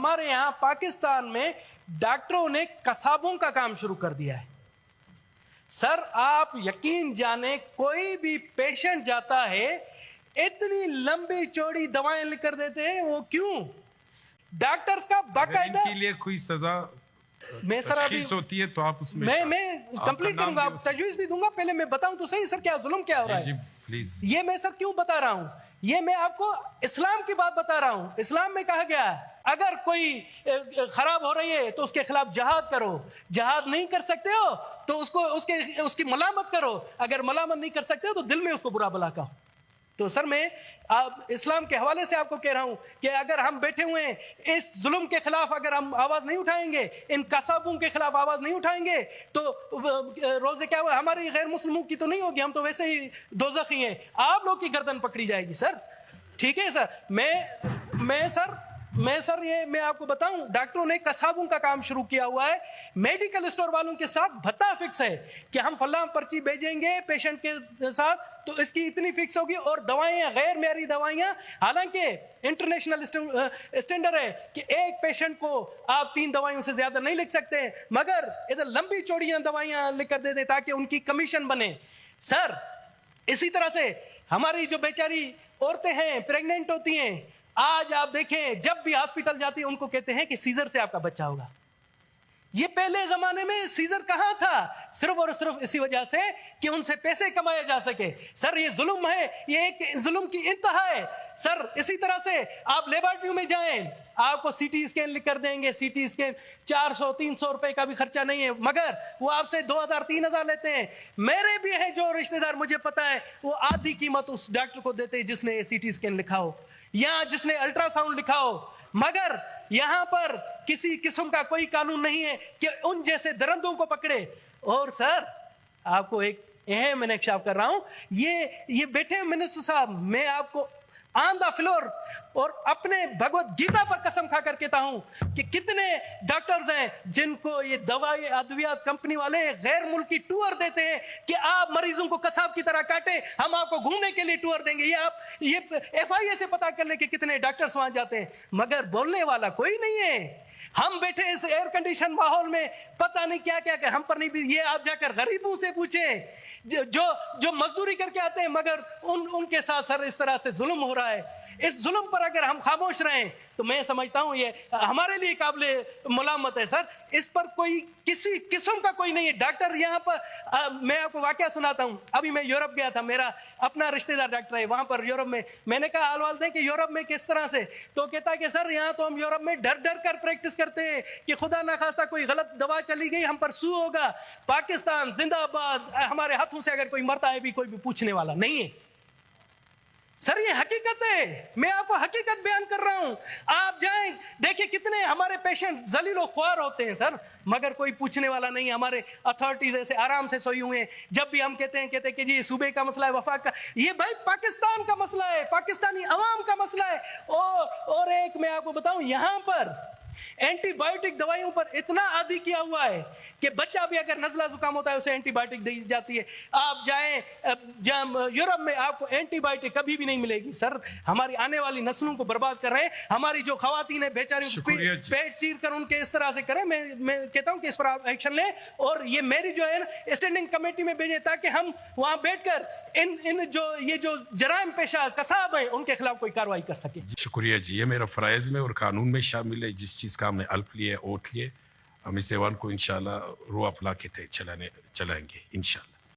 ہمارے یہاں پاکستان میں ڈاکٹروں نے قصابوں کا کام شروع کر دیا ہے. سر آپ یقین جانیں کوئی بھی پیشنٹ جاتا ہے اتنی لمبی چوڑی دوائیں لکھ کر دیتے ہیں. وہ کیوں؟ ڈاکٹرز کا باقاعدہ ان کے لیے کوئی سزا میں سر ابھی ہوتی ہے تو آپ اس میں کمپلیٹ کروں گا, تجویز بھی دوں گا. پہلے میں بتاؤں تو صحیح سر کیا ظلم کیا ہو رہا ہے. پلیز یہ میں سر کیوں بتا رہا ہوں, یہ میں آپ کو اسلام کی بات بتا رہا ہوں. اسلام میں کہا گیا ہے اگر کوئی خراب ہو رہی ہے تو اس کے خلاف جہاد کرو. جہاد نہیں کر سکتے ہو تو اس کی ملامت کرو. اگر ملامت نہیں کر سکتے ہو تو دل میں اس کو برا بلا کہو. تو سر میں اسلام کے حوالے سے آپ کو کہہ رہا ہوں کہ اگر ہم بیٹھے ہوئے ہیں اس ظلم کے خلاف اگر ہم آواز نہیں اٹھائیں گے, ان قصابوں کے خلاف آواز نہیں اٹھائیں گے تو روزے کیا ہوا ہماری غیر مسلموں کی تو نہیں ہوگی, ہم تو ویسے ہی دوزخی ہیں. آپ لوگ کی گردن پکڑی جائے گی سر. ٹھیک ہے سر. میں سر یہ میں آپ کو بتاؤں ڈاکٹروں نے قصابوں کا کام شروع کیا ہوا ہے. میڈیکل اسٹور والوں کے ساتھ بھتا فکس ہے کہ ہم فلاں پرچی بھیجیں گے پیشنٹ کے ساتھ تو اس کی اتنی فکس ہوگی. اور دوائیاں غیر معیاری دوائیاں, حالانکہ انٹرنیشنل اسٹینڈرڈ ہے کہ ایک پیشنٹ کو آپ 3 دوائیوں سے زیادہ نہیں لکھ سکتے, مگر ادھر لمبی چوڑیاں دوائیاں لکھ کر دے دیں تاکہ ان کی کمیشن بنے. سر اسی طرح سے ہماری جو بیچاری عورتیں ہیں پریگننٹ ہوتی ہیں, آج آپ دیکھیں جب بھی ہاسپٹل جاتی ہیں ان کو کہتے ہیں کہ سیزر سے آپ کا بچہ ہوگا. یہ پہلے زمانے میں سیزر کہاں تھا؟ صرف اور صرف اسی وجہ سے کہ ان سے پیسے کمائے جا سکے. سر یہ ظلم ہے, یہ ایک ظلم کی انتہا ہے. سر اسی طرح سے آپ لیبارٹریوں میں جائیں, آپ کو سی ٹی اسکین لکھ کر دیں گے. سی ٹی اسکین 400-300 روپے کا بھی خرچہ نہیں ہے, مگر وہ آپ سے 2000-3000 لیتے ہیں. میرے بھی ہیں جو رشتہ دار, مجھے پتا ہے, وہ آدھی قیمت اس ڈاکٹر کو دیتے ہیں جس نے سی ٹی اسکین لکھا ہو یا جس نے الٹرا ساؤنڈ لکھا ہو. مگر یہاں پر کسی قسم کا کوئی قانون نہیں ہے کہ ان جیسے درندوں کو پکڑے. اور سر آپ کو ایک اہم میں انکشاف کر رہا ہوں, یہ بیٹھے منسٹر صاحب, میں آپ کو آن دا فلور اور اپنے بھگوت گیتا پر قسم کھا کر کہتا ہوں کہ کتنے ڈاکٹرز ہیں جن کو یہ دوائی ادویات کمپنی والے غیر ملکی ٹور دیتے ہیں کہ آپ مریضوں کو قصاب کی طرح کاٹے, ہم آپ کو گھومنے کے لیے ٹور دیں گے. یہ ایف آئی اے سے پتا کر لیں کہ کتنے ڈاکٹرز وہاں جاتے ہیں, مگر بولنے والا کوئی نہیں ہے. ہم بیٹھے اس ایئر کنڈیشن ماحول میں, پتہ نہیں کیا کیا کہ ہم پر نہیں بھی. یہ آپ جا کر غریبوں سے پوچھیں جو مزدوری کر کے آتے ہیں, مگر ان کے ساتھ سر اس طرح سے ظلم ہو رہا ہے. اس ظلم پر اگر ہم خاموش رہیں تو میں سمجھتا ہوں یہ ہمارے لیے قابل ملامت ہے. سر اس پر کوئی کسی قسم کا کوئی نہیں ہے. ڈاکٹر یہاں پر میں آپ کو واقعہ سناتا ہوں. ابھی میں یورپ گیا تھا, میرا اپنا رشتہ دار ڈاکٹر ہے وہاں پر یورپ میں. میں نے کہا حال والد ہے کہ یورپ میں کس طرح سے, تو کہتا ہے کہ سر یہاں تو ہم یورپ میں ڈر ڈر کر پریکٹس کرتے ہیں کہ خدا نخواستہ کوئی غلط دوا چلی گئی ہم پر سو ہوگا. پاکستان زندہ باد, ہمارے ہاتھوں سے اگر کوئی مرتا ہے بھی کوئی بھی پوچھنے والا نہیں ہے. سر یہ حقیقت ہے, میں آپ کو حقیقت بیان کر رہا ہوں. آپ جائیں دیکھیں کتنے ہمارے پیشنٹ ذلیل و خوار ہوتے ہیں سر, مگر کوئی پوچھنے والا نہیں. ہمارے اتھارٹیز ایسے آرام سے سوئی ہوئے ہیں. جب بھی ہم کہتے ہیں کہ جی صوبے کا مسئلہ ہے, وفاق کا, یہ بھائی پاکستان کا مسئلہ ہے, پاکستانی عوام کا مسئلہ ہے. اور ایک میں آپ کو بتاؤں, یہاں پر اینٹی بایوٹک دوائیوں پر اتنا عادی کیا ہوا ہے کہ بچہ بھی اگر نزلہ زکام ہوتا ہے اسے اینٹی بایوٹک دی جاتی ہے. آپ جائیں یورپ میں آپ کو اینٹی بایوٹک کبھی بھی نہیں ملے گی. سر ہماری آنے والی نسلوں کو برباد کر رہے ہیں. ہماری جو خواتین ہیں بیچاری پیٹ چیر کر ان کے اس طرح سے کریں. میں کہتا ہوں کہ اس پر آپ ایکشن لیں, اور یہ میری جو ہے اسٹینڈنگ کمیٹی میں بھیجیں تاکہ ہم وہاں بیٹھ کر ان جو جرائم پیشہ قصاب ہیں ان کے خلاف کوئی کارروائی کر سکیں. شکریہ جی. یہ میرا فرائض میں اور قانون میں شامل ہے. جس چیز کا ہم نے حلف لیے اوتھ لیے, ہم اس ایوان کو انشاءاللہ رو اپلا کے چلائیں گے انشاءاللہ.